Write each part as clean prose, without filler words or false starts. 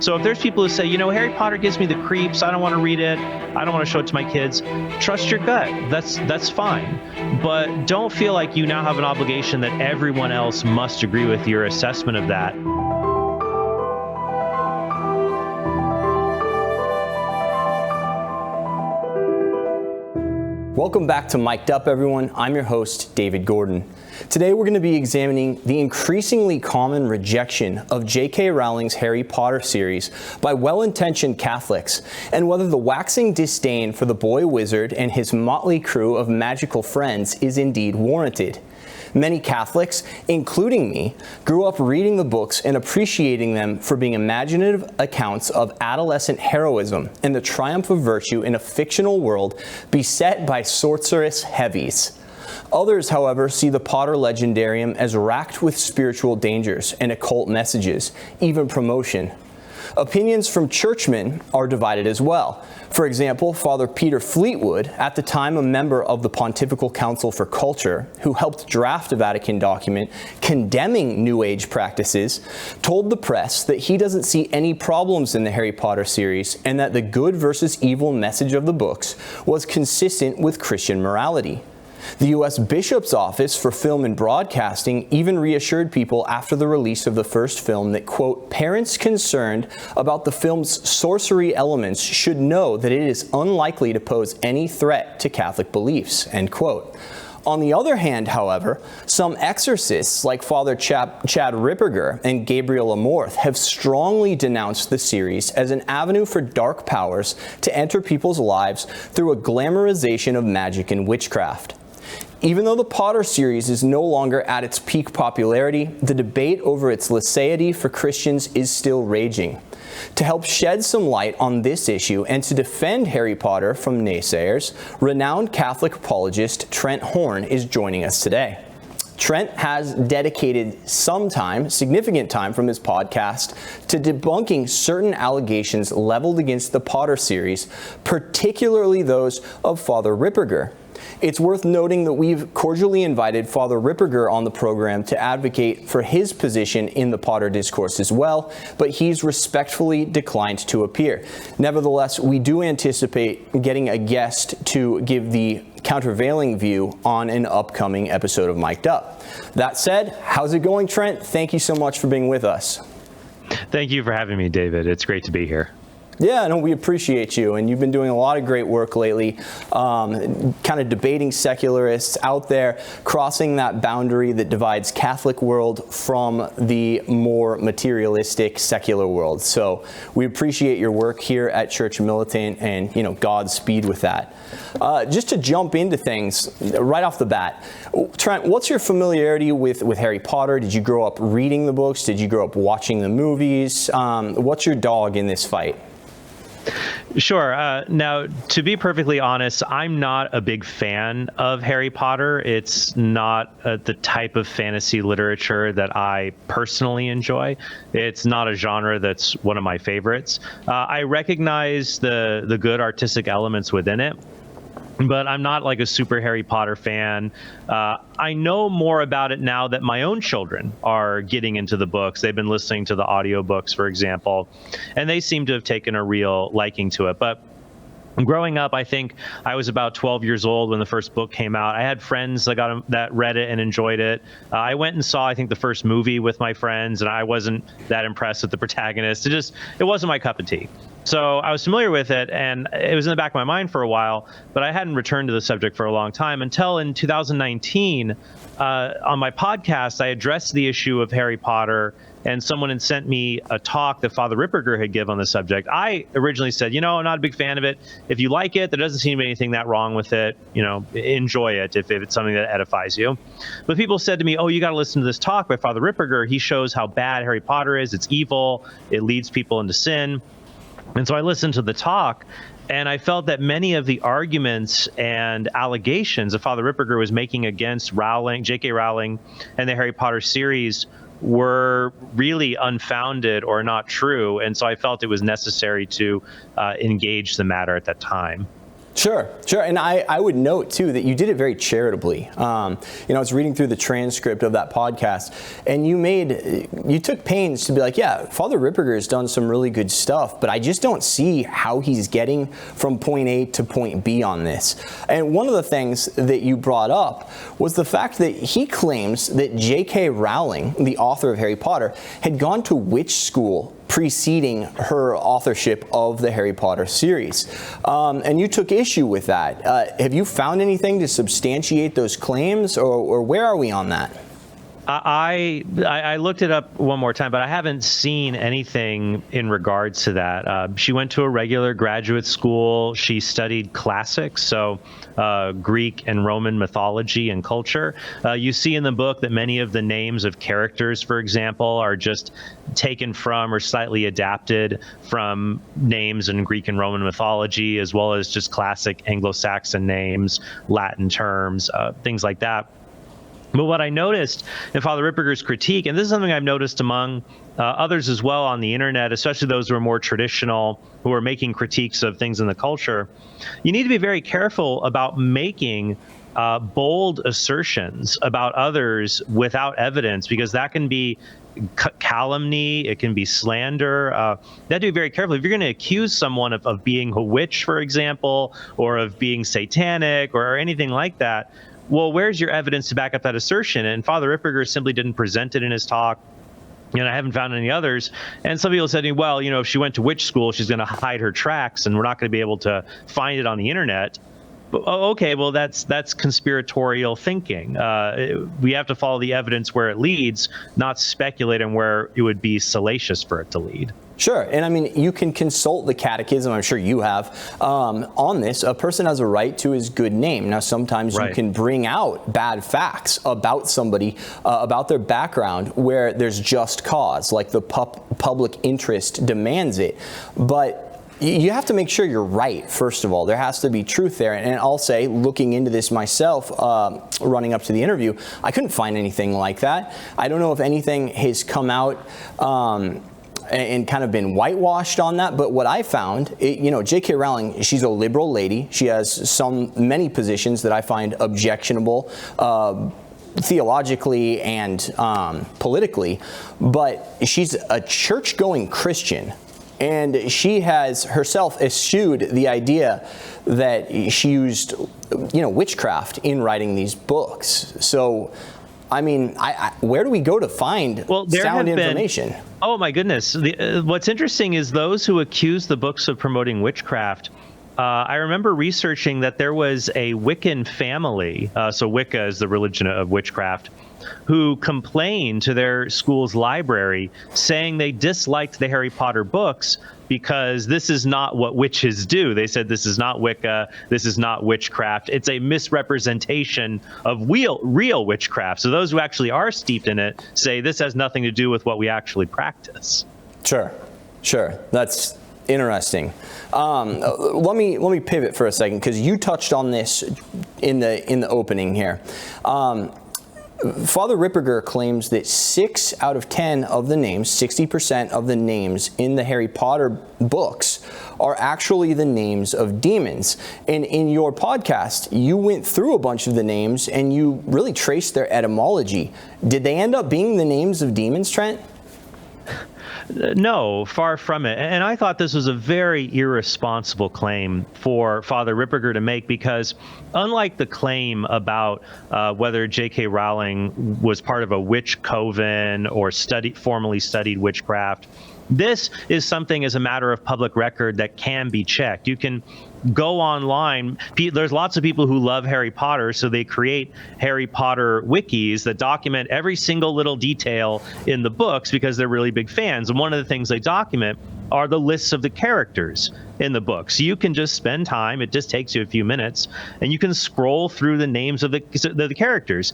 So if there's people who say, Harry Potter gives me the creeps, I don't want to read it, I don't want to show it to my kids, trust your gut. That's fine. But don't feel like you now have an obligation that everyone else must agree with your assessment of that. Welcome back to Mic'd Up, everyone. I'm your host, David Gordon. Today we're going to be examining the increasingly common rejection of J.K. Rowling's Harry Potter series by well-intentioned Catholics, and whether the waxing disdain for the boy wizard and his motley crew of magical friends is indeed warranted. Many Catholics, including me, grew up reading the books and appreciating them for being imaginative accounts of adolescent heroism and the triumph of virtue in a fictional world beset by sorcerous heavies. Others, however, see the Potter legendarium as racked with spiritual dangers and occult messages, even promotion. Opinions from churchmen are divided as well. For example, Father Peter Fleetwood, at the time a member of the Pontifical Council for Culture, who helped draft a Vatican document condemning New Age practices, told the press that he doesn't see any problems in the Harry Potter series and that the good versus evil message of the books was consistent with Christian morality. The U.S. Bishop's Office for Film and Broadcasting even reassured people after the release of the first film that, quote, parents concerned about the film's sorcery elements should know that it is unlikely to pose any threat to Catholic beliefs, end quote. On the other hand, however, some exorcists like Father Chad Ripperger and Gabriel Amorth have strongly denounced the series as an avenue for dark powers to enter people's lives through a glamorization of magic and witchcraft. Even though the Potter series is no longer at its peak popularity, the debate over its licéity for Christians is still raging. To help shed some light on this issue and to defend Harry Potter from naysayers, renowned Catholic apologist Trent Horn is joining us today. Trent has dedicated some time, significant time from his podcast, to debunking certain allegations leveled against the Potter series, particularly those of Father Ripperger. It's worth noting that we've cordially invited Father Ripperger on the program to advocate for his position in the Potter discourse as well, but he's respectfully declined to appear. Nevertheless, we do anticipate getting a guest to give the countervailing view on an upcoming episode of Mic'd Up. That said, how's it going, Trent? Thank you so much for being with us. Thank you for having me, David. It's great to be here. Yeah, no, we appreciate you, and you've been doing a lot of great work lately, kind of debating secularists out there, crossing that boundary that divides Catholic world from the more materialistic secular world. So we appreciate your work here at Church Militant, and Godspeed with that. Just to jump into things right off the bat, Trent, what's your familiarity with Harry Potter? Did you grow up reading the books? Did you grow up watching the movies? What's your dog in this fight? Sure. Now, to be perfectly honest, I'm not a big fan of Harry Potter. It's not the type of fantasy literature that I personally enjoy. It's not a genre that's one of my favorites. I recognize the good artistic elements within it, but I'm not like a super Harry Potter fan. I know more about it now that my own children are getting into the books. They've been listening to the audiobooks, for example, and they seem to have taken a real liking to it. But growing up, I think I was about 12 years old when the first book came out. I had friends that read it and enjoyed it. I went and saw, I think, the first movie with my friends, and I wasn't that impressed with the protagonist. It wasn't my cup of tea. So I was familiar with it, and it was in the back of my mind for a while, but I hadn't returned to the subject for a long time until in 2019, on my podcast, I addressed the issue of Harry Potter, and someone had sent me a talk that Father Ripperger had given on the subject. I originally said, I'm not a big fan of it. If you like it, there doesn't seem to be anything that wrong with it. Enjoy it if it's something that edifies you. But people said to me, you got to listen to this talk by Father Ripperger. He shows how bad Harry Potter is. It's evil. It leads people into sin. And so I listened to the talk, and I felt that many of the arguments and allegations that Father Ripperger was making against Rowling, J.K. Rowling, and the Harry Potter series were really unfounded or not true. And so I felt it was necessary to engage the matter at that time. Sure. And I would note, too, that you did it very charitably. I was reading through the transcript of that podcast, and you took pains to be like, yeah, Father Ripperger has done some really good stuff, but I just don't see how he's getting from point A to point B on this. And one of the things that you brought up was the fact that he claims that J.K. Rowling, the author of Harry Potter, had gone to witch school preceding her authorship of the Harry Potter series. And you took issue with that. Have you found anything to substantiate those claims, or where are we on that? I looked it up one more time, but I haven't seen anything in regards to that. She went to a regular graduate school. She studied classics, so Greek and Roman mythology and culture. You see in the book that many of the names of characters, for example, are just taken from or slightly adapted from names in Greek and Roman mythology, as well as just classic Anglo-Saxon names, Latin terms, things like that. But what I noticed in Father Ripperger's critique, and this is something I've noticed among others as well on the internet, especially those who are more traditional, who are making critiques of things in the culture, you need to be very careful about making bold assertions about others without evidence, because that can be calumny, it can be slander. You have to be very careful. If you're going to accuse someone of being a witch, for example, or of being satanic or anything like that, well, where's your evidence to back up that assertion? And Father Ripperger simply didn't present it in his talk. I haven't found any others. And some people said, well, if she went to witch school, she's going to hide her tracks and we're not going to be able to find it on the internet. But, okay, well, that's conspiratorial thinking. We have to follow the evidence where it leads, not speculate on where it would be salacious for it to lead. Sure. And I mean, you can consult the catechism, I'm sure you have, on this. A person has a right to his good name. Now, sometimes you can bring out bad facts about somebody, about their background, where there's just cause, like the public interest demands it. But you have to make sure you're right, first of all. There has to be truth there. And I'll say, looking into this myself, running up to the interview, I couldn't find anything like that. I don't know if anything has come out and kind of been whitewashed on that. But what I found, J.K. Rowling, she's a liberal lady. She has many positions that I find objectionable, theologically and politically, but she's a church-going Christian. And she has herself eschewed the idea that she used, witchcraft in writing these books. So, I mean, where do we go to find sound information? Oh, my goodness. What's interesting is those who accuse the books of promoting witchcraft. I remember researching that there was a Wiccan family, so Wicca is the religion of witchcraft, who complained to their school's library saying they disliked the Harry Potter books because this is not what witches do. They said this is not Wicca, this is not witchcraft. It's a misrepresentation of real witchcraft. So those who actually are steeped in it say this has nothing to do with what we actually practice. Sure. That's interesting. Let me pivot for a second, because you touched on this in the opening here. Father Ripperger claims that 6 out of 10 of the names, 60% of the names in the Harry Potter books, are actually the names of demons. And in your podcast, you went through a bunch of the names and you really traced their etymology. Did they end up being the names of demons, Trent? No, far from it. And I thought this was a very irresponsible claim for Father Ripperger to make, because unlike the claim about whether J.K. Rowling was part of a witch coven or formally studied witchcraft, this is something as a matter of public record that can be checked. You can go online. There's lots of people who love Harry Potter, so they create Harry Potter wikis that document every single little detail in the books because they're really big fans. And one of the things they document are the lists of the characters in the book. So you can just spend time, it just takes you a few minutes, and you can scroll through the names of the characters.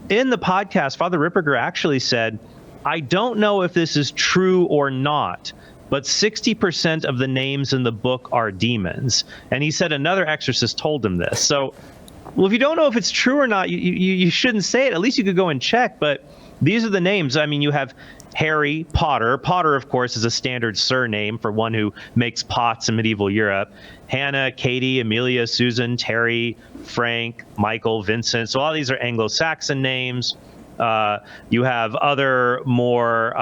In the podcast, Father Ripperger actually said, I don't know if this is true or not, but 60% of the names in the book are demons. And he said another exorcist told him this. So, well, if you don't know if it's true or not, you shouldn't say it. At least you could go and check. But these are the names. I mean, you have Harry Potter. Potter, of course, is a standard surname for one who makes pots in medieval Europe. Hannah, Katie, Amelia, Susan, Terry, Frank, Michael, Vincent. So all these are Anglo-Saxon names. You have other more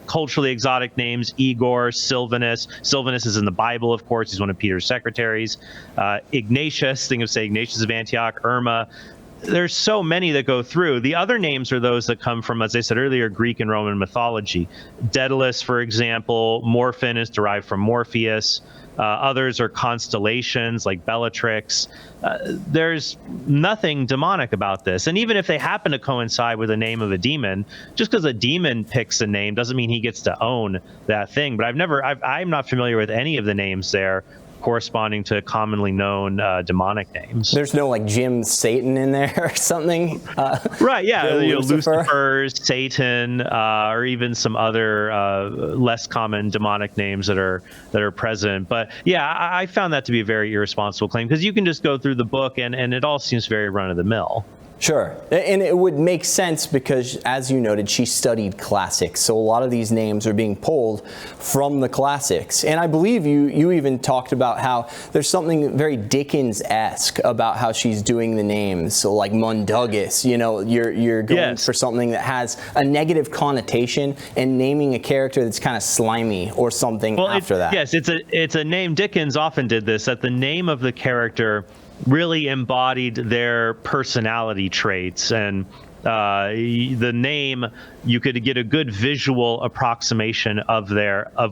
culturally exotic names: Igor, Sylvanus. Sylvanus is in the Bible, of course. He's one of Peter's secretaries. Ignatius, think of, say, Ignatius of Antioch, Irma. There's so many that go through. The other names are those that come from, as I said earlier, Greek and Roman mythology. Daedalus, for example. Morphin is derived from Morpheus. Others are constellations like Bellatrix. There's nothing demonic about this. And even if they happen to coincide with the name of a demon, just because a demon picks a name doesn't mean he gets to own that thing. But I'm not familiar with any of the names there corresponding to commonly known demonic names. There's no like Jim Satan in there or something? Right, yeah. Lucifer, Satan, or even some other less common demonic names that are present. But yeah, I found that to be a very irresponsible claim, because you can just go through the book and it all seems very run-of-the-mill. Sure. And it would make sense because, as you noted, she studied classics. So a lot of these names are being pulled from the classics. And I believe you even talked about how there's something very Dickens-esque about how she's doing the names. So like Mundungus, you're going for something that has a negative connotation and naming a character that's kind of slimy or something after that. Yes, it's a name. Dickens often did this, that the name of the character really embodied their personality traits, and the name, you could get a good visual approximation of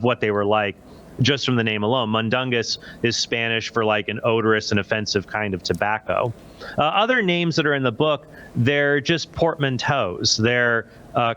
what they were like just from the name alone. Mundungus is Spanish for like an odorous and offensive kind of tobacco. Other names that are in the book, they're just portmanteaus. They're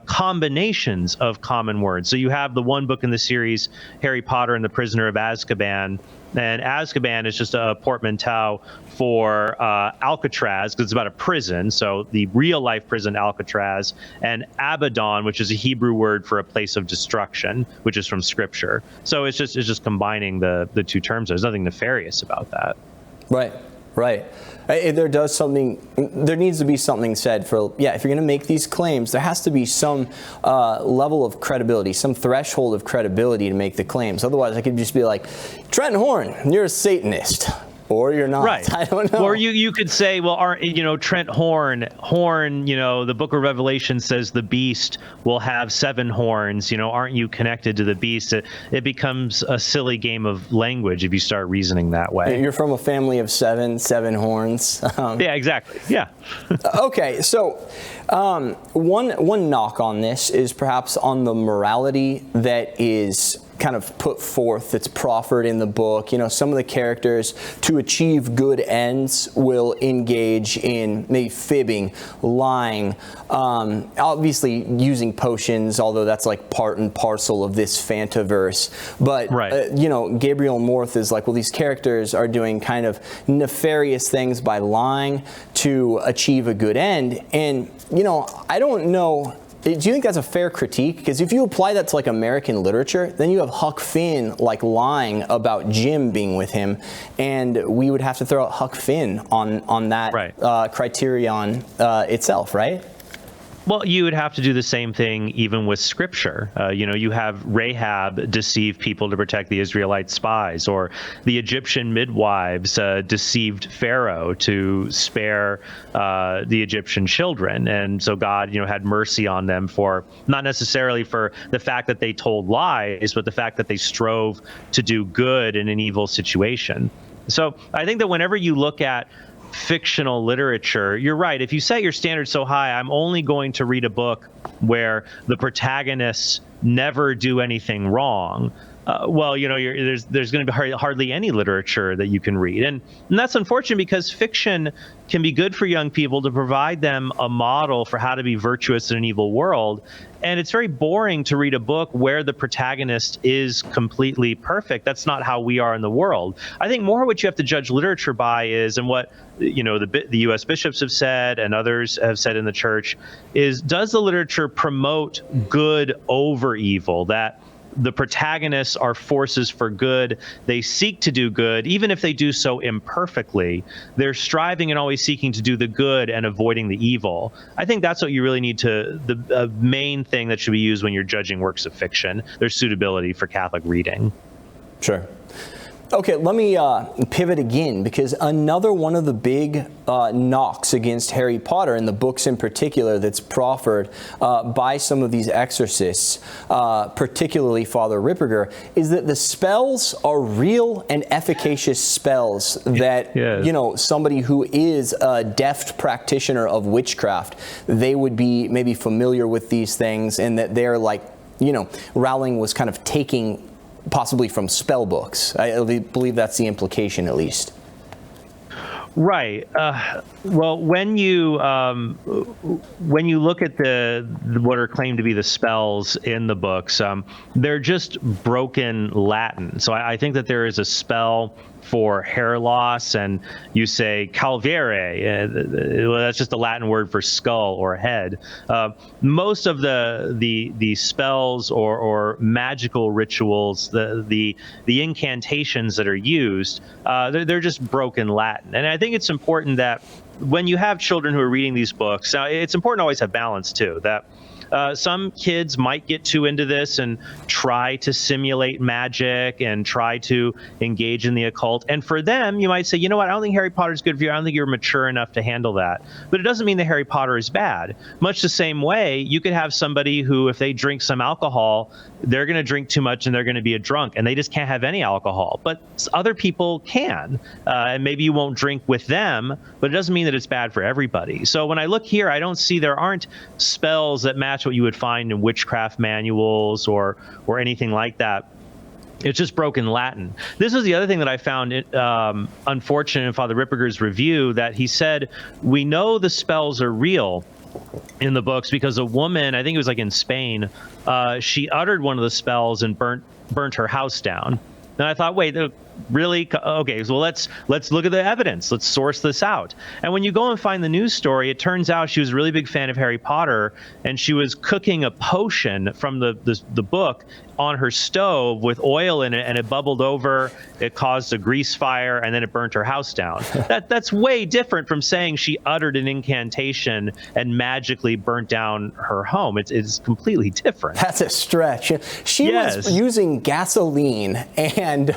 combinations of common words. So you have the one book in the series, Harry Potter and the Prisoner of Azkaban, and Azkaban is just a portmanteau for Alcatraz, because it's about a prison, so the real-life prison Alcatraz, and Abaddon, which is a Hebrew word for a place of destruction, which is from Scripture. So it's just combining the two terms. There's nothing nefarious about that. Right. There needs to be something said for, if you're going to make these claims, there has to be some level of credibility, some threshold of credibility to make the claims. Otherwise, I could just be like, Trent Horn, you're a Satanist. Or you're not. Right. I don't know. Or you could say, well, Trent Horn, the book of Revelation says the beast will have 7 horns. Aren't you connected to the beast? It becomes a silly game of language if you start reasoning that way. You're from a family of 7 horns. Yeah, exactly. Yeah. Okay, so one knock on this is perhaps on the morality that is kind of put forth, that's proffered in the book. Some of the characters, to achieve good ends, will engage in maybe fibbing, lying, obviously using potions, although that's like part and parcel of this Fantaverse. But, right. Gabriel Morth is like, well, these characters are doing kind of nefarious things by lying to achieve a good end. And, I don't know. Do you think that's a fair critique? Because if you apply that to like American literature, then you have Huck Finn like lying about Jim being with him, and we would have to throw out Huck Finn on that right. Criterion itself, right? Well, you would have to do the same thing even with Scripture. You have Rahab deceive people to protect the Israelite spies, or the Egyptian midwives deceived Pharaoh to spare the Egyptian children. And so God, had mercy on them for, not necessarily for the fact that they told lies, but the fact that they strove to do good in an evil situation. So I think that whenever you look at fictional literature, you're right. If you set your standards so high, I'm only going to read a book where the protagonists never do anything wrong. There's going to be hardly any literature that you can read. And that's unfortunate, because fiction can be good for young people to provide them a model for how to be virtuous in an evil world. And it's very boring to read a book where the protagonist is completely perfect. That's not how we are in the world. I think more what you have to judge literature by is, and what the U.S. bishops have said and others have said in the church, is, does the literature promote good over evil? That the protagonists are forces for good. They seek to do good, even if they do so imperfectly. They're striving and always seeking to do the good and avoiding the evil. I think that's what you really need to, the main thing that should be used when you're judging works of fiction, their suitability for Catholic reading. Sure. Okay, let me pivot again, because another one of the big knocks against Harry Potter, and the books in particular that's proffered by some of these exorcists, particularly Father Ripperger, is that the spells are real and efficacious spells that, yes. you know, somebody who is a deft practitioner of witchcraft, they would be maybe familiar with these things, and that they're like, you know, Rowling was kind of taking possibly from spell books. I believe that's the implication, at least. Right. Well, when you look at what are claimed to be the spells in the books, they're just broken Latin. So I think that there is a spell for hair loss, and you say calvere. Well, that's just a Latin word for skull or head. Most of the spells or magical rituals, the incantations that are used, they're just broken Latin. And I think it's important that when you have children who are reading these books, now it's important to always have balance too. That some kids might get too into this and try to simulate magic and try to engage in the occult. And for them, you might say, you know what, I don't think Harry Potter's good for you. I don't think you're mature enough to handle that. But it doesn't mean that Harry Potter is bad. Much the same way, you could have somebody who, if they drink some alcohol, they're going to drink too much and they're going to be a drunk, and they just can't have any alcohol. But other people can. And maybe you won't drink with them, but it doesn't mean that it's bad for everybody. So when I look here, I don't see, there aren't spells that match what you would find in witchcraft manuals or anything like that. It's just broken Latin. This is the other thing that I found unfortunate in Father Ripperger's review, that he said, we know the spells are real in the books because a woman, I think it was like in Spain, she uttered one of the spells and burnt her house down. And I thought, wait, really? Okay, so let's look at the evidence. Let's source this out. And when you go and find the news story, it turns out she was a really big fan of Harry Potter, and she was cooking a potion from the book on her stove with oil in it, and it bubbled over. It caused a grease fire, and then it burnt her house down. That's way different from saying she uttered an incantation and magically burnt down her home. It's completely different. That's a stretch. She was using gasoline and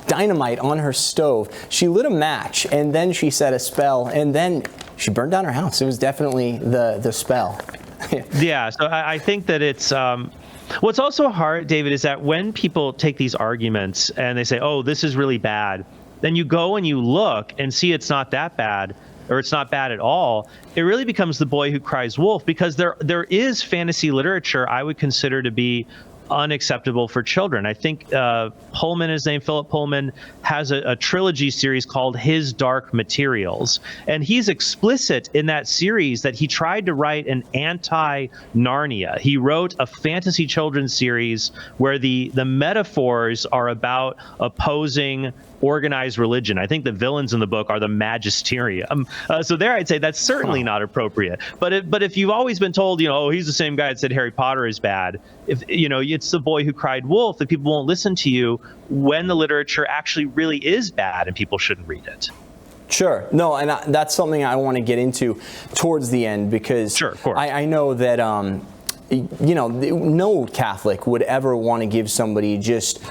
dynamite on her stove. She lit a match, and then she said a spell, and then she burned down her house. It was definitely the spell. Yeah, so I think that it's... What's also hard, David, is that when people take these arguments and they say, oh, this is really bad, then you go and you look and see it's not that bad, or it's not bad at all. It really becomes the boy who cries wolf, because there is fantasy literature I would consider to be unacceptable for children. I think Pullman, his name, Philip Pullman, has a trilogy series called His Dark Materials. And he's explicit in that series that he tried to write an anti-Narnia. He wrote a fantasy children's series where the metaphors are about opposing organized religion. I think the villains in the book are the magisterium. So there I'd say that's certainly not appropriate. But if you've always been told, oh, he's the same guy that said Harry Potter is bad, if it's the boy who cried wolf, that people won't listen to you when the literature actually really is bad and people shouldn't read it. Sure. No, and that's something I want to get into towards the end, because sure, of course. I know that no Catholic would ever want to give somebody just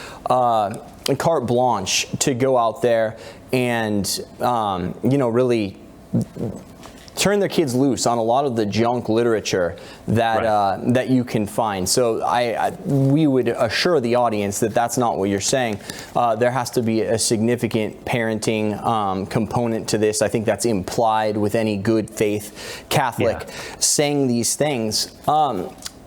carte blanche to go out there and really turn their kids loose on a lot of the junk literature that you can find. So we would assure the audience that that's not what you're saying. There has to be a significant parenting component to this. I think that's implied with any good faith Catholic saying these things.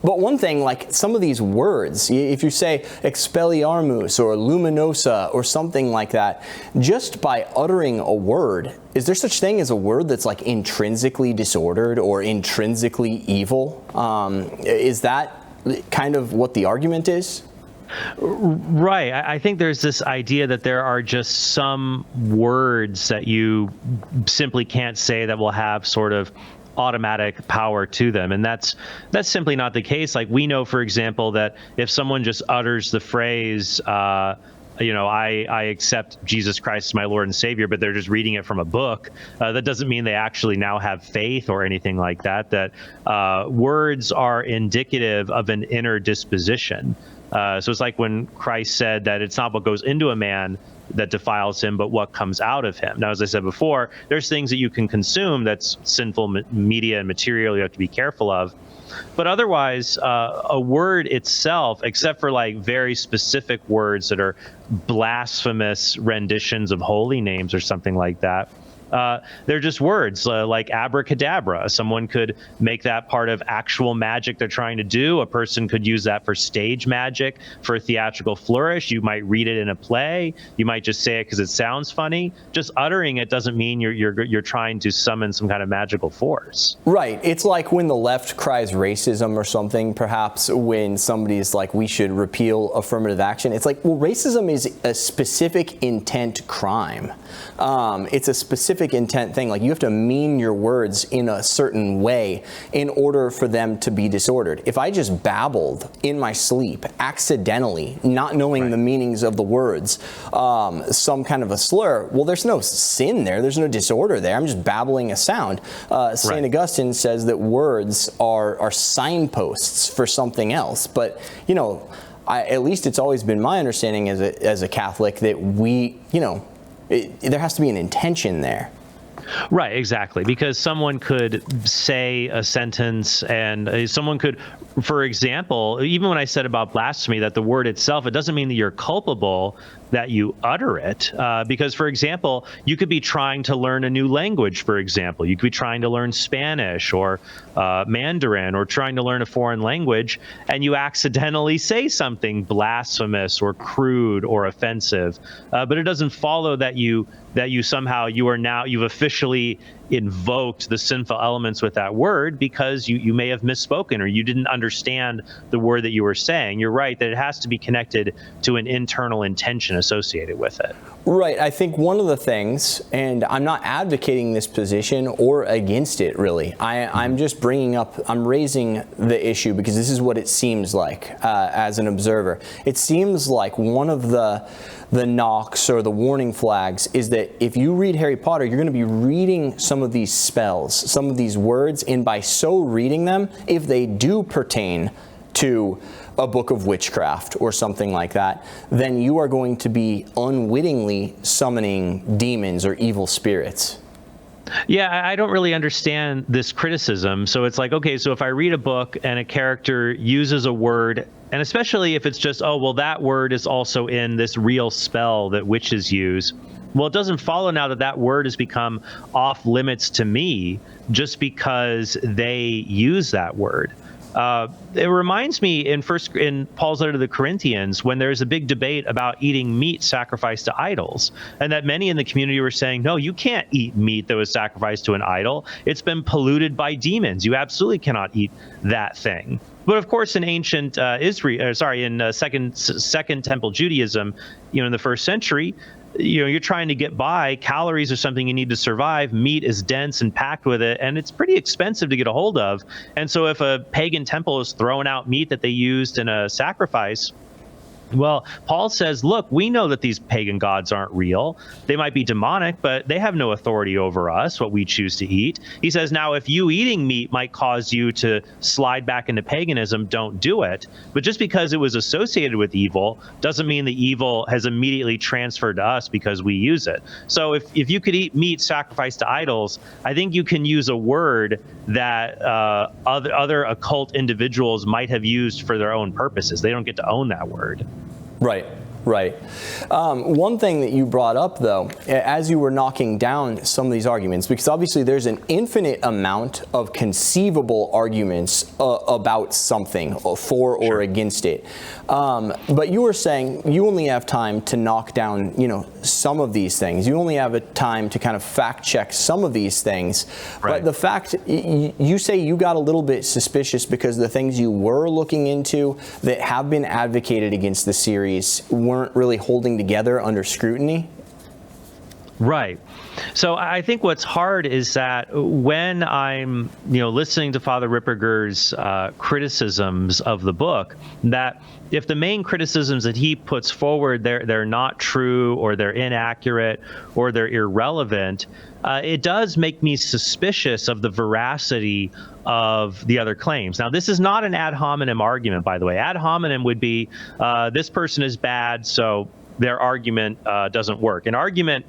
But one thing, like some of these words, if you say Expelliarmus or Luminosa or something like that, just by uttering a word, is there such thing as a word that's like intrinsically disordered or intrinsically evil? Is that kind of what the argument is? Right. I think there's this idea that there are just some words that you simply can't say that will have sort of automatic power to them. And that's simply not the case. Like, we know, for example, that if someone just utters the phrase, I accept Jesus Christ as my Lord and Savior, but they're just reading it from a book, that doesn't mean they actually now have faith or anything like that. That words are indicative of an inner disposition. So it's like when Christ said that it's not what goes into a man that defiles him, but what comes out of him. Now, as I said before, there's things that you can consume that's sinful media and material you have to be careful of. But otherwise, a word itself, except for like very specific words that are blasphemous renditions of holy names or something like that, they're just words like abracadabra. Someone could make that part of actual magic they're trying to do. A person could use that for stage magic, for a theatrical flourish. You might read it in a play. You might just say it because it sounds funny. Just uttering it doesn't mean you're trying to summon some kind of magical force. Right. It's like when the left cries racism or something, perhaps when somebody's like, we should repeal affirmative action. It's like, well, racism is a specific intent crime. It's a specific intent thing. Like, you have to mean your words in a certain way in order for them to be disordered. If I just babbled in my sleep accidentally, not knowing the meanings of the words, some kind of a slur, well, there's no sin there. There's no disorder there. I'm just babbling a sound. St. Augustine says that words are signposts for something else. But, at least it's always been my understanding as a Catholic that there has to be an intention there. Right, exactly. Because someone could say a sentence and someone could, for example, even when I said about blasphemy, that the word itself, it doesn't mean that you're culpable that you utter it. Because, for example, you could be trying to learn a new language, for example. You could be trying to learn Spanish or Mandarin or trying to learn a foreign language, and you accidentally say something blasphemous or crude or offensive. But it doesn't follow that you've officially invoked the sinful elements with that word, because you may have misspoken or you didn't understand the word that you were saying. You're right that it has to be connected to an internal intention associated with it. Right. I think one of the things, and I'm not advocating this position or against it really, I'm just I'm raising the issue because this is what it seems like as an observer. It seems like one of the knocks or the warning flags is that if you read Harry Potter, you're going to be reading some of these spells, some of these words, and by so reading them, if they do pertain to a book of witchcraft or something like that, then you are going to be unwittingly summoning demons or evil spirits. Yeah, I don't really understand this criticism. So it's like, okay, so if I read a book and a character uses a word, and especially if it's just, oh, well, that word is also in this real spell that witches use. Well, it doesn't follow now that word has become off limits to me just because they use that word. It reminds me in Paul's letter to the Corinthians, when there's a big debate about eating meat sacrificed to idols, and that many in the community were saying, no, you can't eat meat that was sacrificed to an idol. It's been polluted by demons. You absolutely cannot eat that thing. But of course, in ancient Second Temple Judaism, in the first century, you're trying to get by. Calories are something you need to survive. Meat is dense and packed with it, and it's pretty expensive to get a hold of. And so if a pagan temple is throwing out meat that they used in a sacrifice, well, Paul says, look, we know that these pagan gods aren't real. They might be demonic, but they have no authority over us, what we choose to eat. He says, now, if you eating meat might cause you to slide back into paganism, don't do it. But just because it was associated with evil doesn't mean the evil has immediately transferred to us because we use it. So if you could eat meat sacrificed to idols, I think you can use a word that other occult individuals might have used for their own purposes. They don't get to own that word. Right. One thing that you brought up, though, as you were knocking down some of these arguments, because obviously there's an infinite amount of conceivable arguments about something, for or against it. But you were saying you only have time to knock down, some of these things. You only have a time to kind of fact check some of these things. Right. But the fact, you say you got a little bit suspicious because the things you were looking into that have been advocated against the series weren't really holding together under scrutiny? Right. So I think what's hard is that when I'm, listening to Father Ripperger's criticisms of the book, that if the main criticisms that he puts forward, they're not true, or they're inaccurate, or they're irrelevant, it does make me suspicious of the veracity of the other claims. Now, this is not an ad hominem argument, by the way. Ad hominem would be this person is bad, so their argument doesn't work. An argument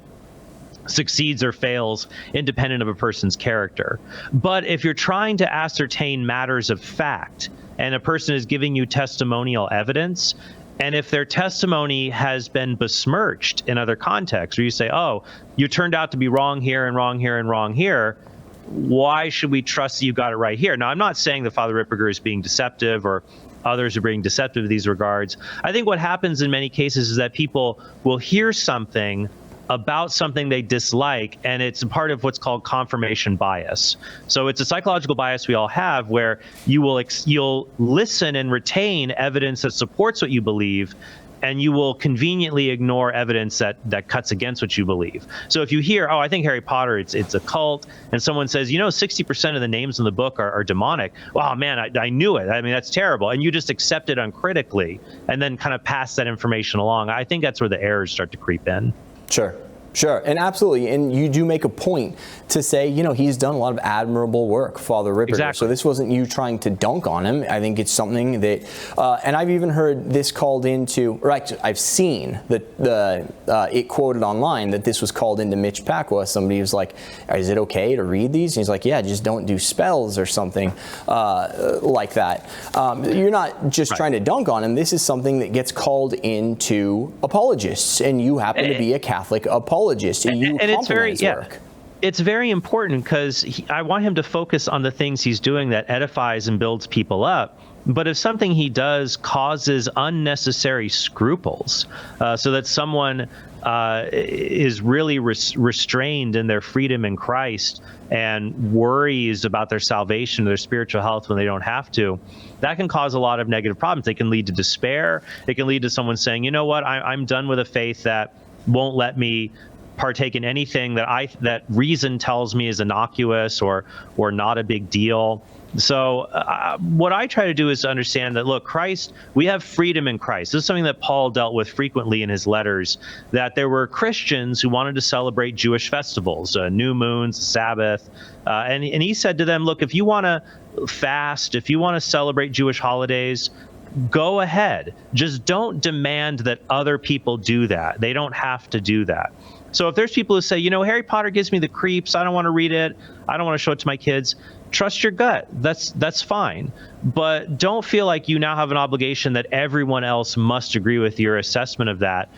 succeeds or fails independent of a person's character. But if you're trying to ascertain matters of fact, and a person is giving you testimonial evidence, and if their testimony has been besmirched in other contexts, where you say, oh, you turned out to be wrong here and wrong here and wrong here, why should we trust that you got it right here? Now, I'm not saying that Father Ripperger is being deceptive or others are being deceptive in these regards. I think what happens in many cases is that people will hear something about something they dislike, and it's a part of what's called confirmation bias. So it's a psychological bias we all have, where you'll listen and retain evidence that supports what you believe, and you will conveniently ignore evidence that cuts against what you believe. So if you hear, oh, I think Harry Potter, it's a cult, and someone says, 60% of the names in the book are demonic. Wow, man, I knew it. I mean, that's terrible. And you just accept it uncritically and then kind of pass that information along. I think that's where the errors start to creep in. Sure, and absolutely, and you do make a point to say, he's done a lot of admirable work, Father Ripperger. Exactly. So this wasn't you trying to dunk on him. I think it's something that, and I've even heard this called into, or actually, I've seen that it quoted online that this was called into Mitch Pacwa. Somebody was like, is it okay to read these? And he's like, yeah, just don't do spells or something like that. You're not just trying to dunk on him. This is something that gets called into apologists, and you happen to be a Catholic apologist. And it's very work. It's very important, because I want him to focus on the things he's doing that edifies and builds people up. But if something he does causes unnecessary scruples, so that someone is really restrained in their freedom in Christ and worries about their salvation, their spiritual health when they don't have to, that can cause a lot of negative problems. They can lead to despair. It can lead to someone saying, you know what, I'm done with a faith that won't let me partake in anything that reason tells me is innocuous or not a big deal. So what I try to do is to understand that, look, Christ, we have freedom in Christ. This is something that Paul dealt with frequently in his letters, that there were Christians who wanted to celebrate Jewish festivals, new moons, Sabbath. And he said to them, look, if you want to fast, if you want to celebrate Jewish holidays, go ahead. Just don't demand that other people do that. They don't have to do that. So if there's people who say, Harry Potter gives me the creeps, I don't want to read it, I don't want to show it to my kids, trust your gut. That's fine. But don't feel like you now have an obligation that everyone else must agree with your assessment of that,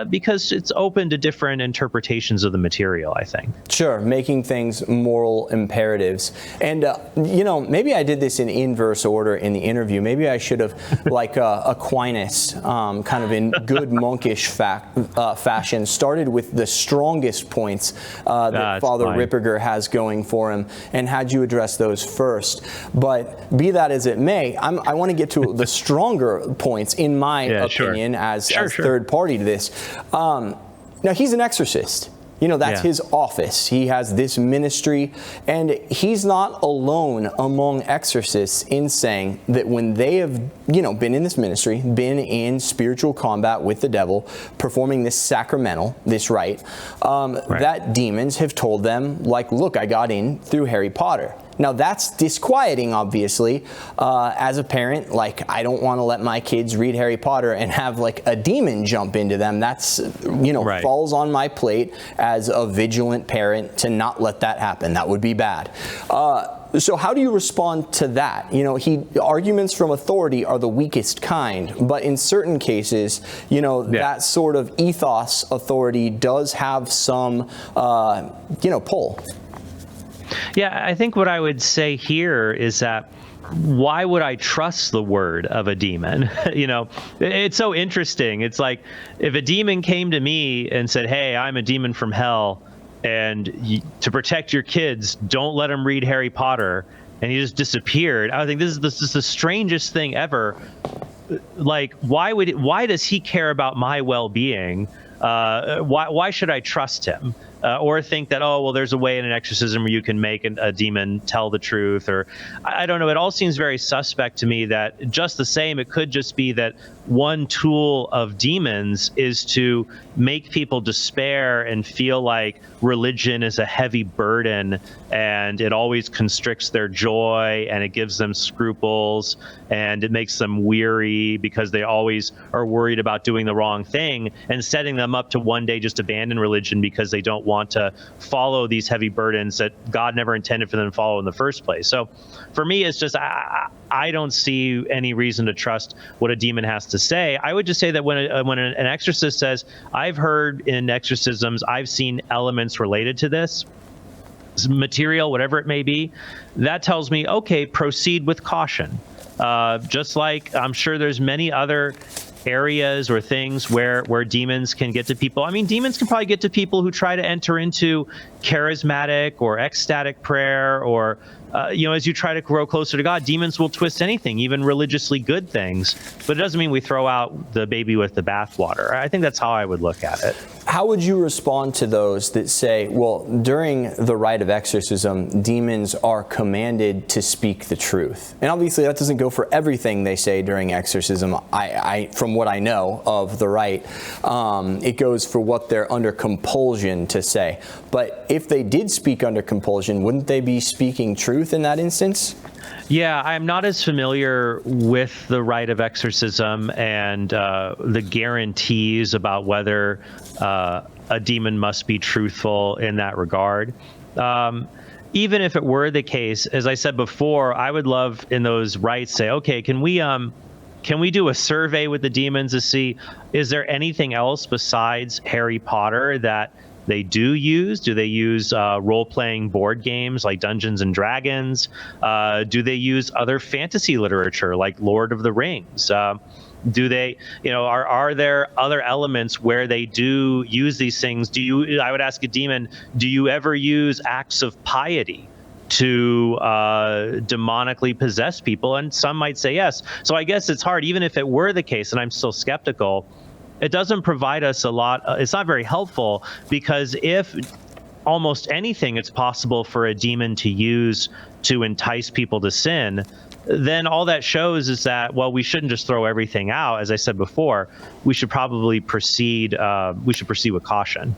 because it's open to different interpretations of the material, I think. Sure, making things moral imperatives. And, maybe I did this in inverse order in the interview. Maybe I should have, like Aquinas, kind of in good monkish fashion, started with the strongest points that Father Ripperger has going for him, and had you address those first. But be that as it may, I want to get to the stronger points, in my opinion, as third party to this. Now, he's an exorcist. That's his office. He has this ministry, and he's not alone among exorcists in saying that when they have, been in this ministry, been in spiritual combat with the devil, performing this sacramental, this rite, that demons have told them, like, look, I got in through Harry Potter. Now, that's disquieting, obviously, as a parent. Like, I don't want to let my kids read Harry Potter and have, like, a demon jump into them. That's, falls on my plate as a vigilant parent to not let that happen. That would be bad. So how do you respond to that? Arguments from authority are the weakest kind, but in certain cases, that sort of ethos authority does have some, pull. Yeah, I think what I would say here is that why would I trust the word of a demon? It's so interesting. It's like if a demon came to me and said, hey, I'm a demon from hell, and to protect your kids, don't let them read Harry Potter, and he just disappeared. I think this is the strangest thing ever. Like, why does he care about my well-being? why should I trust him? Or think that, oh, well, there's a way in an exorcism where you can make a demon tell the truth, or I don't know. It all seems very suspect to me. That just the same, it could just be that one tool of demons is to make people despair and feel like religion is a heavy burden, and it always constricts their joy, and it gives them scruples, and it makes them weary because they always are worried about doing the wrong thing, and setting them up to one day just abandon religion because they don't want to follow these heavy burdens that God never intended for them to follow in the first place. So for me, it's just I don't see any reason to trust what a demon has to say. I would just say that when an exorcist says, I've heard in exorcisms, I've seen elements related to this material, whatever it may be, that tells me, okay, proceed with caution. Just like I'm sure there's many other areas or things where demons can get to people. I mean, demons can probably get to people who try to enter into charismatic or ecstatic prayer, or as you try to grow closer to God, demons will twist anything, even religiously good things. But it doesn't mean we throw out the baby with the bathwater. I think that's how I would look at it. How would you respond to those that say, well, during the rite of exorcism, demons are commanded to speak the truth? And obviously that doesn't go for everything they say during exorcism. I from what I know of the rite, it goes for what they're under compulsion to say. But if they did speak under compulsion, wouldn't they be speaking truth in that instance? Yeah, I'm not as familiar with the rite of exorcism and the guarantees about whether a demon must be truthful in that regard. Even if it were the case, as I said before, I would love in those rites say, okay, can we do a survey with the demons to see, is there anything else besides Harry Potter that they do use? Do they use role-playing board games like Dungeons and Dragons? Do they use other fantasy literature like Lord of the Rings? Do they, are there other elements where they do use these things? I would ask a demon, do you ever use acts of piety to demonically possess people? And some might say yes. So I guess it's hard, even if it were the case, and I'm still skeptical, it doesn't provide us a lot. It's not very helpful, because if almost anything it's possible for a demon to use to entice people to sin, then all that shows is that, well, we shouldn't just throw everything out. As I said before, we should probably proceed with caution.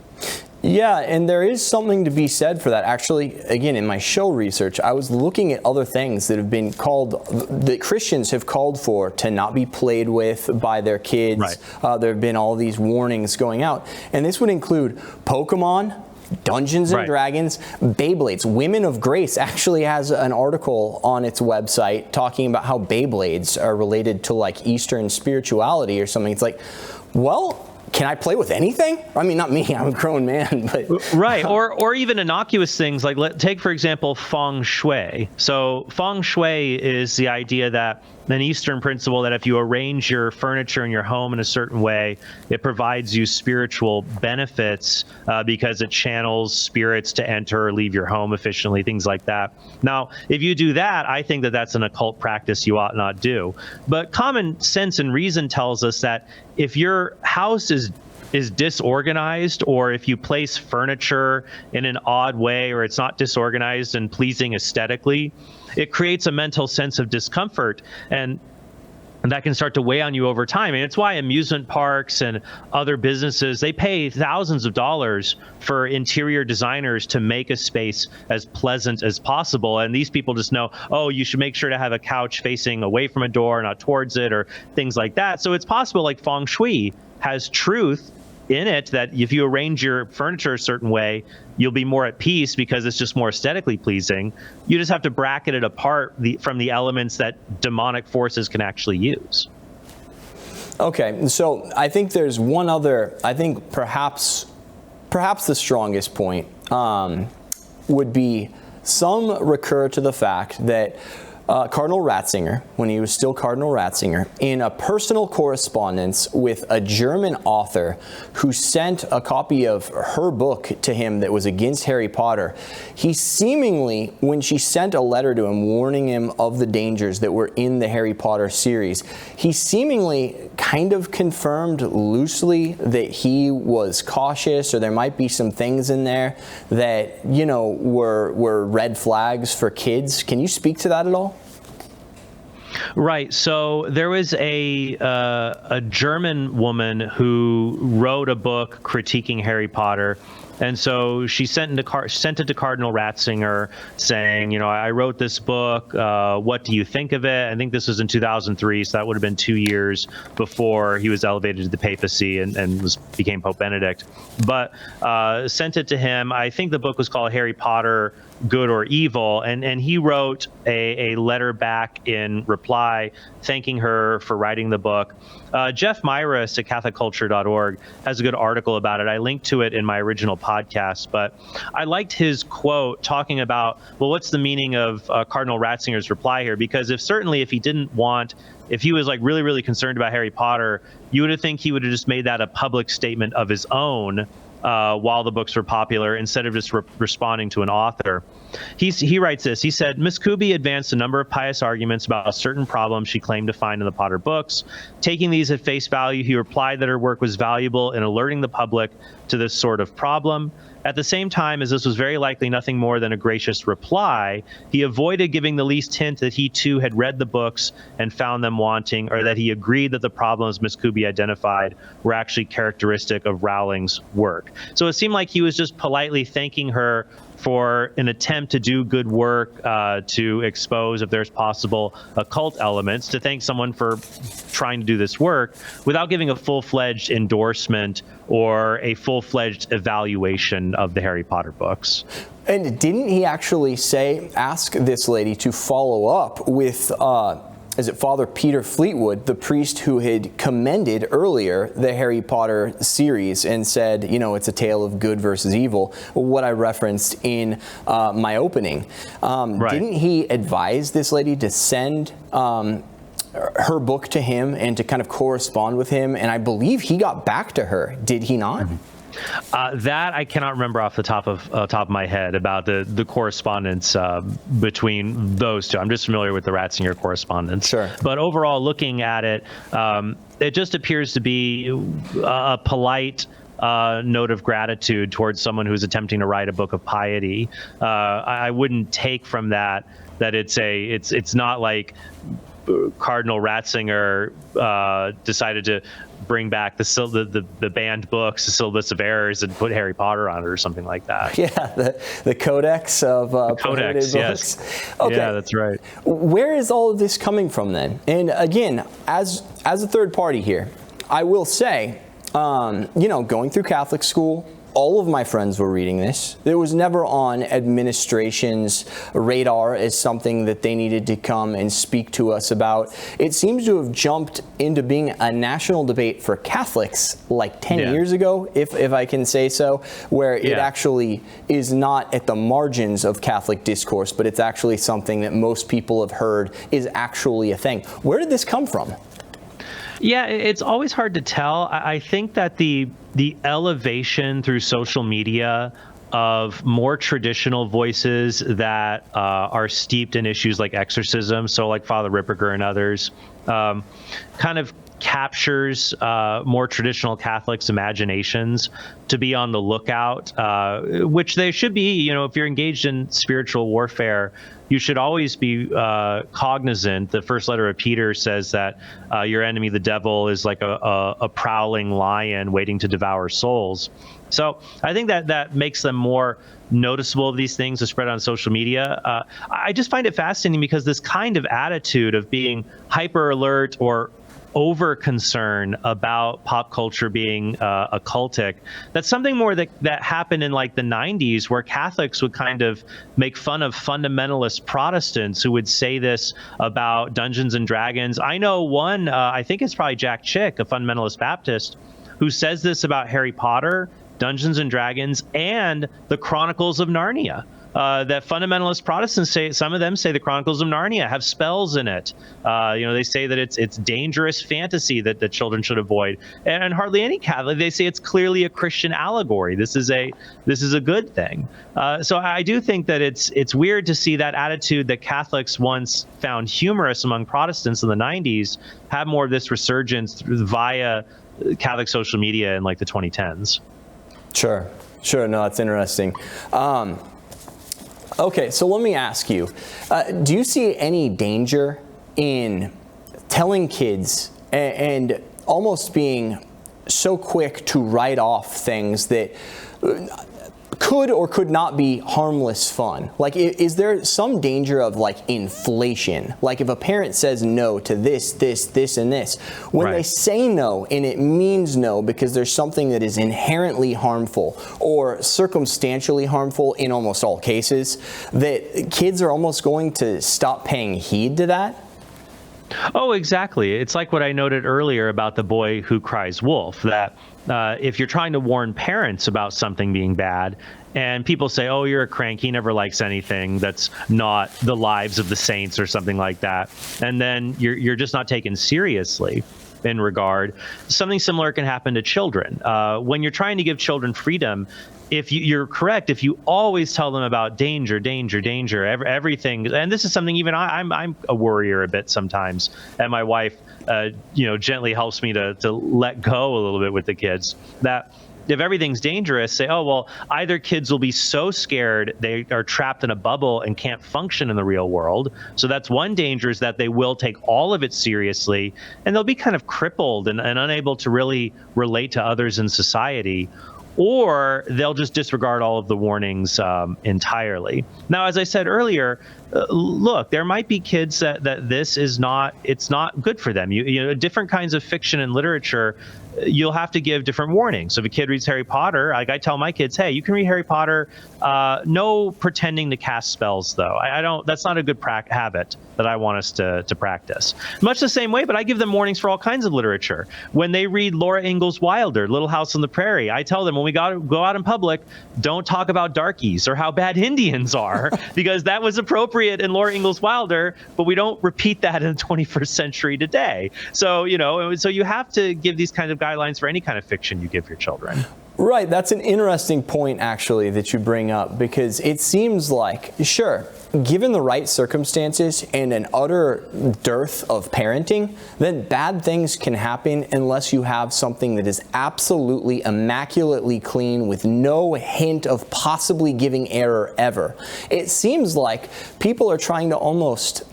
Yeah, and there is something to be said for that. Actually, again, in my show research, I was looking at other things that have been that Christians have called for to not be played with by their kids. Right. There have been all these warnings going out, and this would include Pokemon, Dungeons and Dragons, Beyblades. Women of Grace actually has an article on its website talking about how Beyblades are related to like Eastern spirituality or something. It's like, well, can I play with anything? I mean, not me, I'm a grown man, but right. Or even innocuous things like, take for example feng shui. So feng shui is the idea that an Eastern principle that if you arrange your furniture in your home in a certain way, it provides you spiritual benefits because it channels spirits to enter or leave your home efficiently, things like that. Now, if you do that, I think that that's an occult practice you ought not do. But common sense and reason tells us that if your house is disorganized, or if you place furniture in an odd way, or it's not disorganized and pleasing aesthetically, it creates a mental sense of discomfort, and that can start to weigh on you over time. And it's why amusement parks and other businesses, they pay thousands of dollars for interior designers to make a space as pleasant as possible. And these people just know, oh, you should make sure to have a couch facing away from a door, not towards it, or things like that. So it's possible, like feng shui has truth in it, that if you arrange your furniture a certain way, you'll be more at peace because it's just more aesthetically pleasing. You just have to bracket it apart from the elements that demonic forces can actually use. Okay, so I think there's one other, I think perhaps the strongest point would be some recur to the fact that Cardinal Ratzinger, when he was still Cardinal Ratzinger, in a personal correspondence with a German author who sent a copy of her book to him that was against Harry Potter, he seemingly, when she sent a letter to him warning him of the dangers that were in the Harry Potter series, he seemingly kind of confirmed loosely that he was cautious, or there might be some things in there that, you know, were red flags for kids. Can you speak to that at all? Right. So there was a German woman who wrote a book critiquing Harry Potter. And so she sent it to Cardinal Ratzinger saying, you know, I wrote this book. What do you think of it? I think this was in 2003, so that would have been 2 years before he was elevated to the papacy and became Pope Benedict. But sent it to him. I think the book was called Harry Potter, Good or Evil, and he wrote a letter back in reply thanking her for writing the book. Jeff Myris at CatholicCulture.org has a good article about it. I linked to it in my original podcast, but I liked his quote talking about, well, what's the meaning of Cardinal Ratzinger's reply here? Because if he was like really, really concerned about Harry Potter, you would think he would have just made that a public statement of his own while the books were popular, instead of just responding to an author. He writes this. He said, Miss Kubi advanced a number of pious arguments about certain problems she claimed to find in the Potter books. Taking these at face value, he replied that her work was valuable in alerting the public to this sort of problem. At the same time, as this was very likely nothing more than a gracious reply, he avoided giving the least hint that he too had read the books and found them wanting, or that he agreed that the problems Miss Kubi identified were actually characteristic of Rowling's work. So it seemed like he was just politely thanking her for an attempt to do good work, to expose if there's possible occult elements, to thank someone for trying to do this work without giving a full-fledged endorsement or a full-fledged evaluation of the Harry Potter books. And didn't he actually ask this lady to follow up with is it Father Peter Fleetwood, the priest who had commended earlier the Harry Potter series and said, you know, it's a tale of good versus evil, what I referenced in my opening. Right. Didn't he advise this lady to send her book to him and to kind of correspond with him? And I believe he got back to her. Did he not? Mm-hmm. That I cannot remember off the top of my head about the correspondence between those two. I'm just familiar with the Ratzinger correspondence. Sure. But overall, looking at it, it just appears to be a polite note of gratitude towards someone who's attempting to write a book of piety. I wouldn't take from that it's not like Cardinal Ratzinger decided to bring back the banned books, the Syllabus of Errors, and put Harry Potter on it or something like that. Yeah, the Codex of Codex, yes. books. Okay. Yeah, that's right. Where is all of this coming from then? And again, as a third party here, I will say, going through Catholic school, all of my friends were reading this. It was never on administration's radar as something that they needed to come and speak to us about. It seems to have jumped into being a national debate for Catholics like 10 years ago, if I can say so, where it actually is not at the margins of Catholic discourse, but it's actually something that most people have heard is actually a thing. Where did this come from? Yeah, it's always hard to tell. I think that the elevation through social media of more traditional voices that are steeped in issues like exorcism, so like Father Ripperger and others, kind of captures more traditional Catholics' imaginations to be on the lookout, which they should be. If you're engaged in spiritual warfare, you should always be cognizant. The first letter of Peter says that your enemy, the devil, is like a prowling lion waiting to devour souls. So I think that makes them more noticeable of these things to spread on social media. I just find it fascinating because this kind of attitude of being hyper alert or over concern about pop culture being occultic, that's something more that happened in like the 90s, where Catholics would kind of make fun of fundamentalist Protestants who would say this about Dungeons and Dragons. I know one, I think it's probably Jack Chick, a fundamentalist Baptist, who says this about Harry Potter, Dungeons and Dragons, and the Chronicles of Narnia. that fundamentalist Protestants say, some of them say the Chronicles of Narnia have spells in it. They say that it's dangerous fantasy that children should avoid. And hardly any Catholic, they say it's clearly a Christian allegory. This is a good thing. So I do think that it's weird to see that attitude that Catholics once found humorous among Protestants in the 90s have more of this resurgence via Catholic social media in like the 2010s. Sure. No, that's interesting. Okay, so let me ask you, do you see any danger in telling kids and almost being so quick to write off things that could or could not be harmless fun? Like, is there some danger of like inflation? Like if a parent says no to this, and this, when they say no and it means no because there's something that is inherently harmful or circumstantially harmful in almost all cases, that kids are almost going to stop paying heed to that? Oh, exactly. It's like what I noted earlier about the boy who cries wolf, that if you're trying to warn parents about something being bad and people say, oh, you're a crank, he never likes anything that's not the lives of the saints or something like that, and then you're just not taken seriously in regard, something similar can happen to children. When you're trying to give children freedom, if you're correct, if you always tell them about danger, everything, and this is something even I'm a worrier a bit sometimes, and my wife, gently helps me to let go a little bit with the kids, that if everything's dangerous, say, oh, well, either kids will be so scared they are trapped in a bubble and can't function in the real world. So that's one danger, is that they will take all of it seriously and they'll be kind of crippled and unable to really relate to others in society. Or they'll just disregard all of the warnings entirely. Now, as I said earlier, look, there might be kids that this is it's not good for them. Different kinds of fiction and literature, you'll have to give different warnings. So if a kid reads Harry Potter, like I tell my kids, hey, you can read Harry Potter, no pretending to cast spells though. I don't, that's not a good habit that I want us to practice. Much the same way, but I give them warnings for all kinds of literature. When they read Laura Ingalls Wilder, Little House on the Prairie, I tell them when we go out in public, don't talk about darkies or how bad Indians are, because that was appropriate in Laura Ingalls Wilder, but we don't repeat that in the 21st century today. So, so you have to give these kinds of guidelines for any kind of fiction you give your children. Right, that's an interesting point actually that you bring up, because it seems like, sure, given the right circumstances and an utter dearth of parenting, then bad things can happen unless you have something that is absolutely immaculately clean with no hint of possibly giving error ever. It seems like people are trying to almost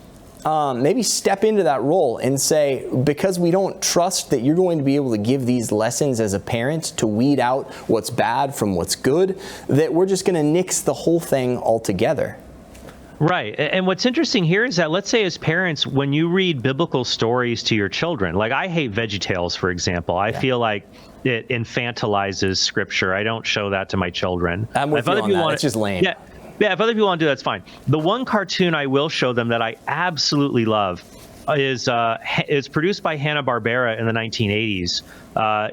maybe step into that role and say, because we don't trust that you're going to be able to give these lessons as a parent to weed out what's bad from what's good, that we're just going to nix the whole thing altogether. Right. And what's interesting here is that, let's say as parents, when you read biblical stories to your children, like I hate VeggieTales, for example. I feel like it infantilizes scripture. I don't show that to my children. I'm with you on that. It's just lame. Yeah, if other people want to do that, that's fine. The one cartoon I will show them that I absolutely love is produced by Hanna-Barbera in the 1980s.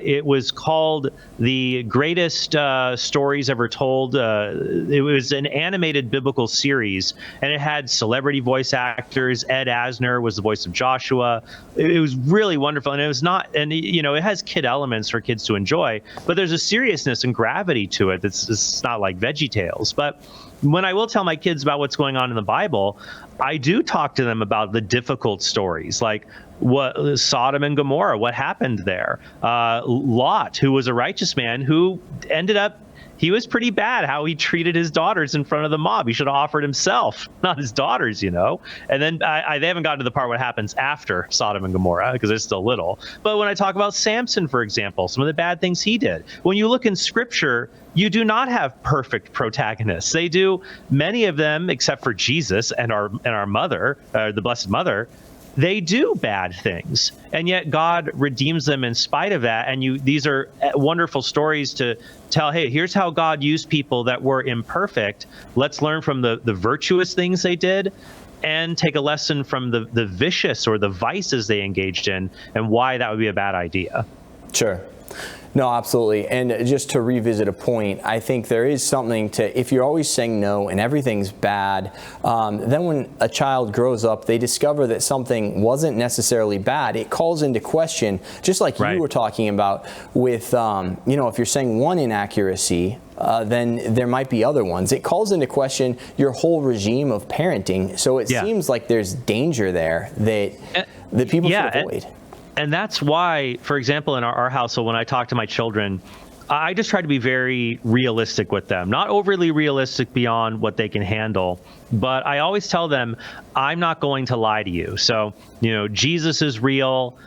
It was called The Greatest Stories Ever Told. It was an animated biblical series, and it had celebrity voice actors. Ed Asner was the voice of Joshua. It was really wonderful, and it was not, and it has kid elements for kids to enjoy, but there's a seriousness and gravity to it it's not like VeggieTales. But when I will tell my kids about what's going on in the Bible, I do talk to them about the difficult stories, like what Sodom and Gomorrah, what happened there. Lot, who was a righteous man who ended up, he was pretty bad how he treated his daughters in front of the mob. He should have offered himself, not his daughters, And then they haven't gotten to the part what happens after Sodom and Gomorrah, because it's still little. But when I talk about Samson, for example, some of the bad things he did, when you look in scripture, you do not have perfect protagonists. They do, many of them, except for Jesus and our mother, the Blessed Mother, they do bad things, and yet God redeems them in spite of that. And these are wonderful stories to tell, hey, here's how God used people that were imperfect. Let's learn from the virtuous things they did and take a lesson from the vicious or the vices they engaged in and why that would be a bad idea. Sure. No, absolutely. And just to revisit a point, I think there is something to, if you're always saying no and everything's bad, then when a child grows up, they discover that something wasn't necessarily bad. It calls into question, just like you were talking about with, if you're saying one inaccuracy, then there might be other ones. It calls into question your whole regime of parenting. So it seems like there's danger there that people should avoid. And that's why, for example, in our household, when I talk to my children, I just try to be very realistic with them, not overly realistic beyond what they can handle. But I always tell them, I'm not going to lie to you. So, Jesus is real.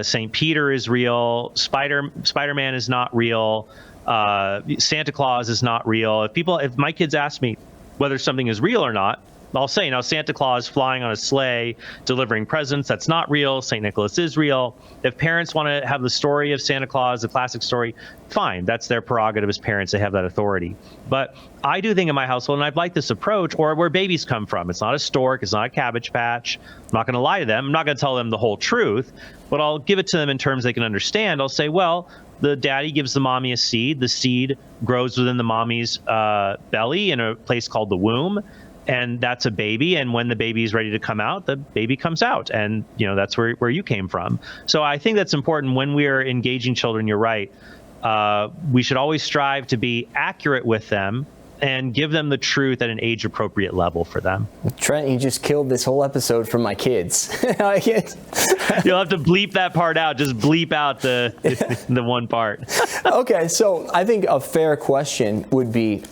St. Peter is real. Spider-Man is not real. Santa Claus is not real. If my kids ask me whether something is real or not, I'll say, now Santa Claus flying on a sleigh, delivering presents, that's not real. St. Nicholas is real. If parents want to have the story of Santa Claus, the classic story, fine. That's their prerogative as parents. They have that authority. But I do think in my household, and I've liked this approach, or where babies come from. It's not a stork. It's not a Cabbage Patch. I'm not going to lie to them. I'm not going to tell them the whole truth, but I'll give it to them in terms they can understand. I'll say, well, the daddy gives the mommy a seed. The seed grows within the mommy's belly in a place called the womb. And that's a baby. And when the baby is ready to come out, the baby comes out. And, that's where you came from. So I think that's important when we are engaging children. You're right. We should always strive to be accurate with them and give them the truth at an age-appropriate level for them. Trent, you just killed this whole episode for my kids. You'll have to bleep that part out. Just bleep out the one part. Okay, so I think a fair question would be,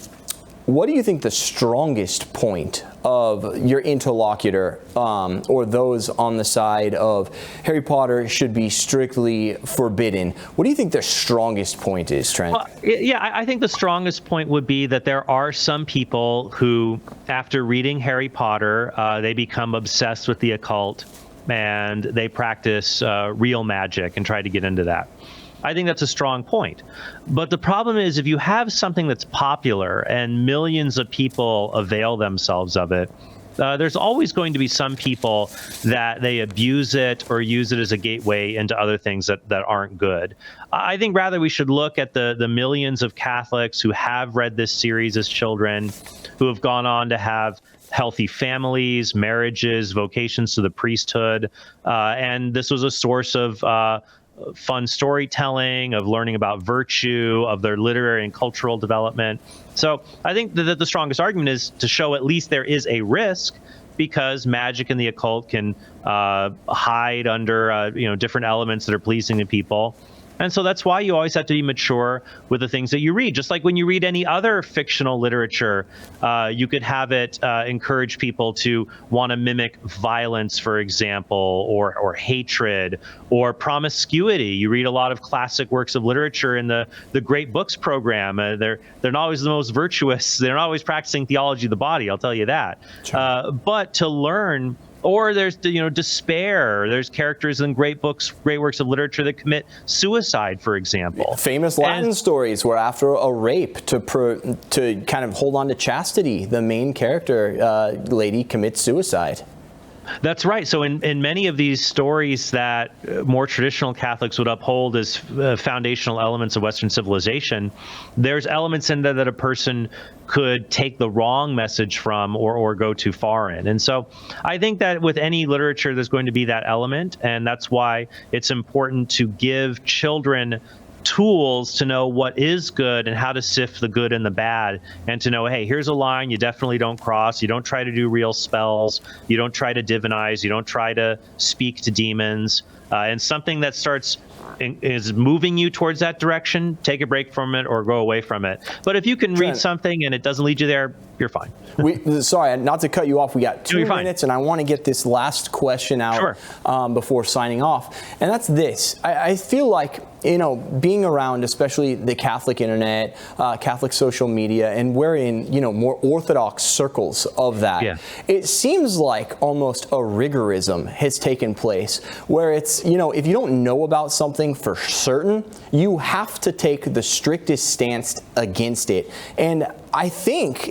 what do you think the strongest point of your interlocutor or those on the side of Harry Potter should be strictly forbidden? What do you think their strongest point is, Trent? I think the strongest point would be that there are some people who, after reading Harry Potter, they become obsessed with the occult and they practice real magic and try to get into that. I think that's a strong point. But the problem is, if you have something that's popular and millions of people avail themselves of it, there's always going to be some people that they abuse it or use it as a gateway into other things that aren't good. I think rather we should look at the millions of Catholics who have read this series as children, who have gone on to have healthy families, marriages, vocations to the priesthood. And this was a source of fun storytelling, of learning about virtue, of their literary and cultural development. So I think that the strongest argument is to show at least there is a risk, because magic and the occult can hide under different elements that are pleasing to people. And so that's why you always have to be mature with the things that you read. Just like when you read any other fictional literature, you could have it encourage people to want to mimic violence, for example, or hatred, or promiscuity. You read a lot of classic works of literature in the Great Books program. They're not always the most virtuous. They're not always practicing theology of the body, I'll tell you that. Sure. But to learn. Or there's despair. There's characters in great works of literature that commit suicide, for example. Famous Latin stories where after a rape, to kind of hold on to chastity, the main character lady commits suicide. That's right. So in many of these stories that more traditional Catholics would uphold as foundational elements of Western civilization, there's elements in there that a person could take the wrong message from or go too far in. And so I think that with any literature, there's going to be that element. And that's why it's important to give children tools to know what is good and how to sift the good and the bad, and to know, hey, here's a line you definitely don't cross. You don't try to do real spells. You don't try to divinize. You don't try to speak to demons. And something that is moving you towards that direction, take a break from it or go away from it. But if you can read something and it doesn't lead you there, you're fine. Sorry, not to cut you off. We got 2 minutes, and I want to get this last question out before signing off. And that's this. I feel like, being around, especially the Catholic internet, Catholic social media, and we're in, more orthodox circles of that. Yeah. It seems like almost a rigorism has taken place where it's, if you don't know about something for certain, you have to take the strictest stance against it. And I think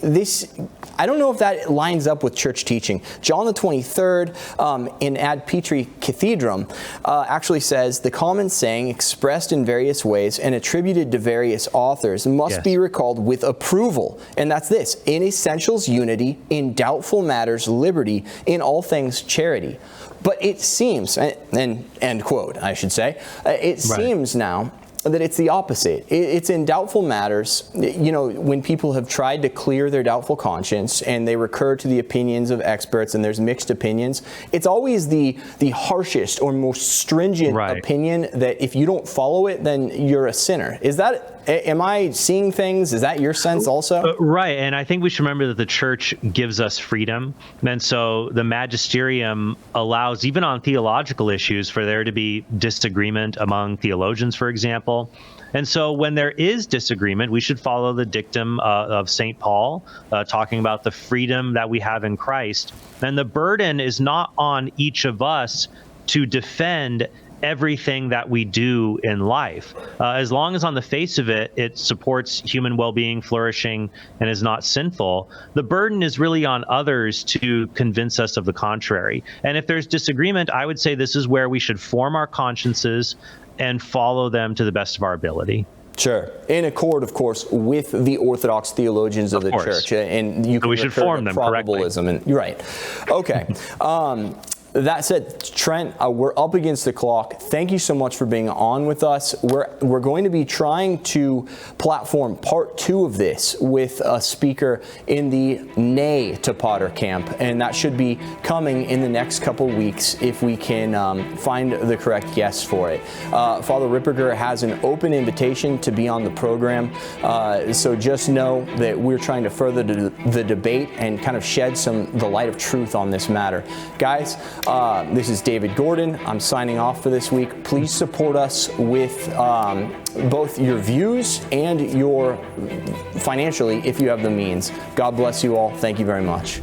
I don't know if that lines up with church teaching. John the 23rd in Ad Petri Cathedram actually says, the common saying expressed in various ways and attributed to various authors must be recalled with approval. And that's this: in essentials, unity; in doubtful matters, liberty; in all things, charity. But it seems, and end quote, I should say, it seems now that it's the opposite. It's in doubtful matters, when people have tried to clear their doubtful conscience and they recur to the opinions of experts and there's mixed opinions, it's always the harshest or most stringent opinion that if you don't follow it, then you're a sinner. Am I seeing things? Is that your sense also? Right, and I think we should remember that the church gives us freedom, and so the magisterium allows, even on theological issues, for there to be disagreement among theologians, for example. And so when there is disagreement, we should follow the dictum of St. Paul, talking about the freedom that we have in Christ. And the burden is not on each of us to defend everything that we do in life. As long as on the face of it, it supports human well-being, flourishing, and is not sinful, the burden is really on others to convince us of the contrary. And if there's disagreement, I would say this is where we should form our consciences and follow them to the best of our ability. Sure. In accord, of course, with the Orthodox theologians of the church. And we should form them correctly. You're right. Okay. That said, Trent, we're up against the clock. Thank you so much for being on with us. We're going to be trying to platform part 2 of this with a speaker in the Nay to Potter camp, and that should be coming in the next couple weeks if we can find the correct guests for it. Father Ripperger has an open invitation to be on the program, so just know that we're trying to further the debate and kind of shed the light of truth on this matter. Guys, this is David Gordon. I'm signing off for this week. Please support us with both your views and your financially if you have the means. God bless you all. Thank you very much.